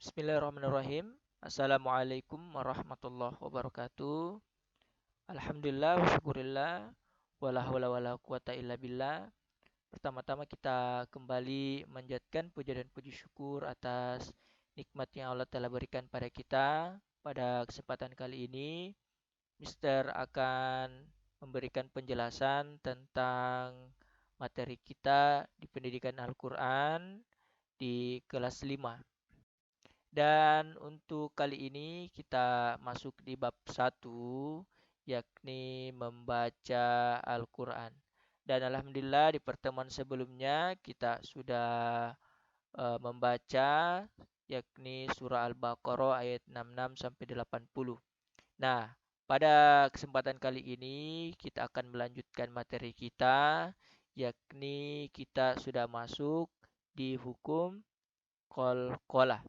Bismillahirrahmanirrahim. Assalamualaikum warahmatullahi wabarakatuh. Alhamdulillah wa syukurillah. Wala haula wala quwata illa billah. Pertama-tama kita kembali menjadikan puja dan puji syukur atas nikmat yang Allah telah berikan pada kita. Pada kesempatan kali ini, Mister akan memberikan penjelasan tentang materi kita di pendidikan Al-Quran di kelas 5. Dan untuk kali ini kita masuk di bab 1, yakni membaca Al-Quran. Dan Alhamdulillah di pertemuan sebelumnya kita sudah membaca yakni surah Al-Baqarah ayat 66 sampai 80. Nah, pada kesempatan kali ini kita akan melanjutkan materi kita, yakni kita sudah masuk di hukum qalqalah.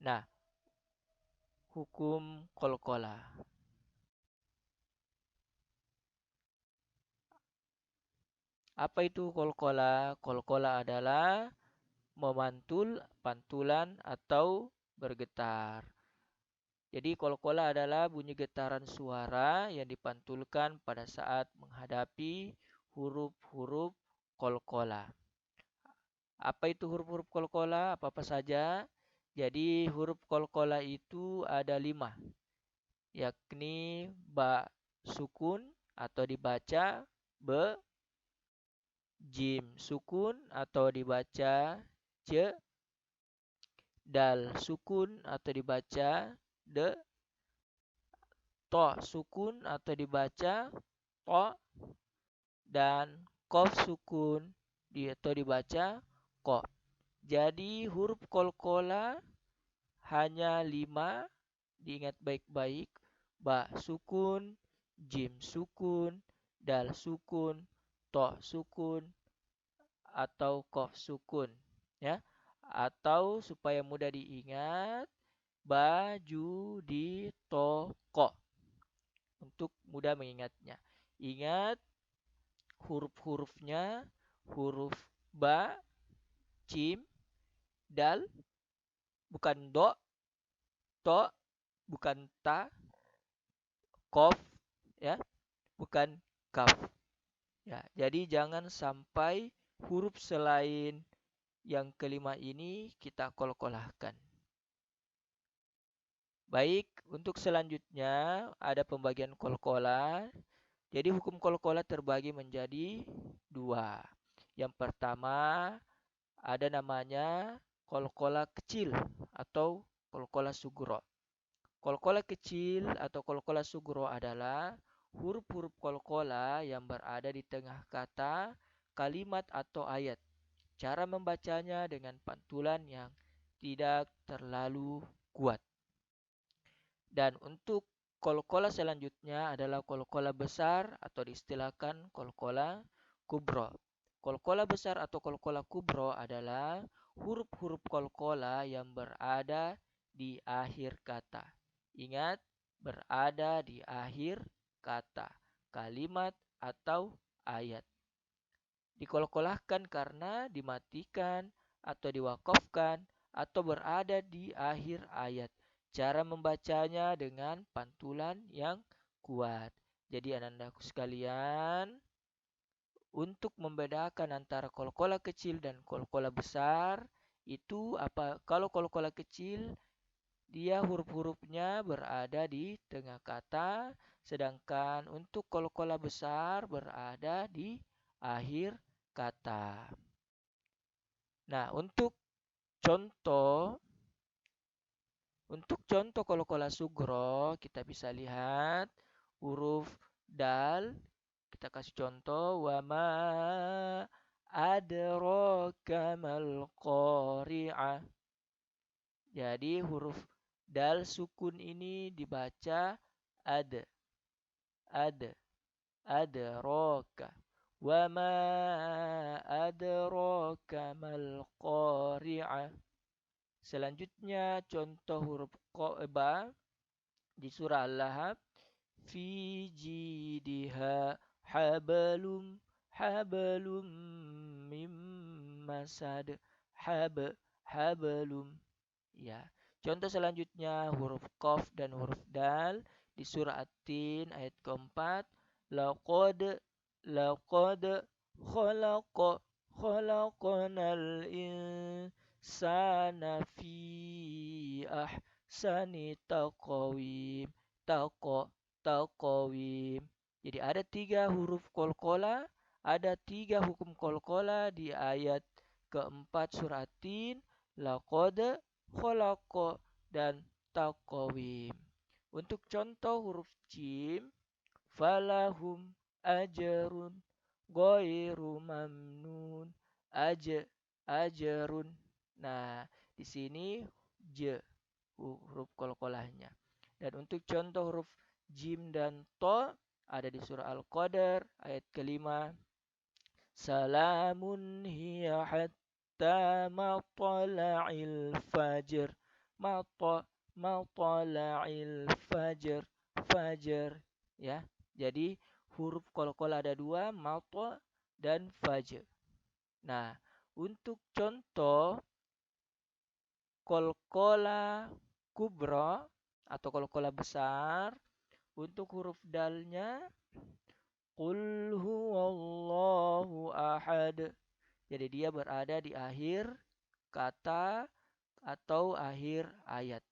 Nah, hukum qalqalah. Apa itu qalqalah? Qalqalah adalah memantul, pantulan atau bergetar. Jadi qalqalah adalah bunyi getaran suara yang dipantulkan pada saat menghadapi huruf-huruf qalqalah. Apa itu huruf-huruf qalqalah? Apa-apa saja. Jadi huruf qalqalah itu ada 5, yakni ba sukun atau dibaca be, jim sukun atau dibaca je, dal sukun atau dibaca de, to sukun atau dibaca to, dan kof sukun atau dibaca ko. Jadi huruf qalqalah hanya 5, diingat baik-baik. Ba sukun, jim sukun, dal sukun, to sukun, atau kof sukun, ya. Atau supaya mudah diingat, baju di toko, untuk mudah mengingatnya. Ingat huruf-hurufnya: huruf ba, jim, dal, bukan do, to, bukan ta, kof, ya, bukan kaf. Ya, jadi jangan sampai huruf selain yang kelima ini kita qalqalahkan. Baik, untuk selanjutnya ada pembagian qalqalah. Jadi hukum qalqalah terbagi menjadi 2. Yang pertama ada namanya qalqalah kecil atau qalqalah sugro. Qalqalah kecil atau qalqalah sugro adalah huruf-huruf qalqalah yang berada di tengah kata, kalimat atau ayat. Cara membacanya dengan pantulan yang tidak terlalu kuat. Dan untuk qalqalah selanjutnya adalah qalqalah besar atau diistilahkan qalqalah kubro. Qalqalah besar atau qalqalah kubro adalah huruf-huruf qalqalah yang berada di akhir kata. Ingat, berada di akhir kata, kalimat atau ayat. Dikolkolahkan karena dimatikan atau diwakafkan atau berada di akhir ayat. Cara membacanya dengan pantulan yang kuat. Jadi anak-anakku sekalian, untuk membedakan antara qalqalah kecil dan qalqalah besar, itu apa? Kalau qalqalah kecil, dia huruf-hurufnya berada di tengah kata, sedangkan untuk qalqalah besar berada di akhir kata. Nah, contoh contoh qalqalah sugro, kita bisa lihat huruf dal. Kita kasih contoh, wa ma adraka mal qari'ah. Jadi huruf dal sukun ini dibaca ad, adraka. Wa ma adraka mal qari'ah. Selanjutnya contoh huruf ba di surah Al-Lahab, fi jidha hablum mim masad, hablum. Ya. Contoh selanjutnya huruf qaf dan huruf dal di surah At-Tin ayat keempat. Laqad laqad khalaqa khalaqanal insana fi ahsani taqwim. Taqwim. Jadi ada tiga huruf qalqalah, ada tiga hukum qalqalah di ayat keempat surah At-Tin. Laqad khalaqa dan taqawim. Untuk contoh huruf jim, falahum ajarun ghairu mamnun. Ajarun. Nah, di sini j huruf qalqalahnya. Dan untuk contoh huruf jim dan to ada di surah Al-Qadar ayat kelima. Salamun hiya hatta matla'il fajr. Matla'il fajr. Fajr. Ya. Jadi huruf qalqalah ada dua, matla dan fajr. Nah, untuk contoh qalqalah kubra atau qalqalah besar, untuk huruf dalnya Qul huwallahu ahad. Jadi dia berada di akhir kata atau akhir ayat.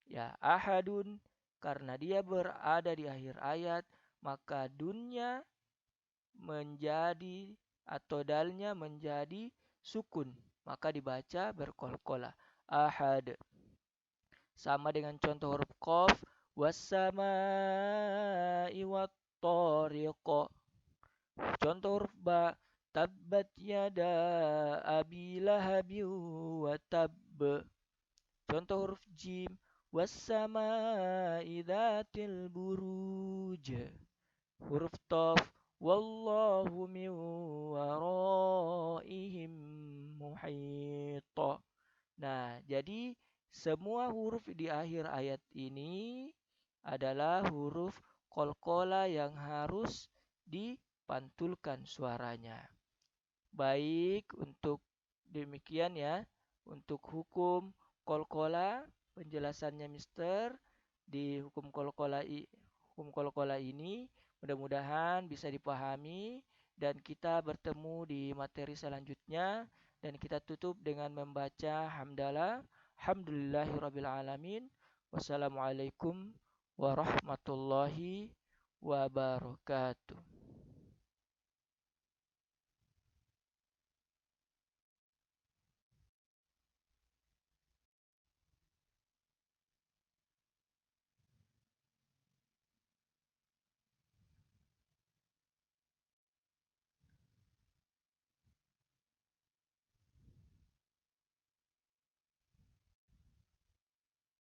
Ya, ahadun karena dia berada di akhir ayat, maka dunnya menjadi atau dalnya menjadi sukun, maka dibaca berkolkolah ahad. Sama dengan contoh huruf qaf, wassama'i wattariq. Contoh huruf ba, tabbat yada abi lahabi wa tab. Contoh huruf jim, wassama'i dzatil buruj. Huruf tof, wallahu min waraihim muhit. Nah, jadi semua huruf di akhir ayat ini adalah huruf qalqalah yang harus dipantulkan suaranya. Baik, untuk demikian ya, untuk hukum qalqalah penjelasannya Mister di hukum qalqalah ini mudah-mudahan bisa dipahami dan kita bertemu di materi selanjutnya dan kita tutup dengan membaca hamdalah. Alhamdulillahirabbil alamin. Wassalamualaikum warahmatullahi wabarakatuh.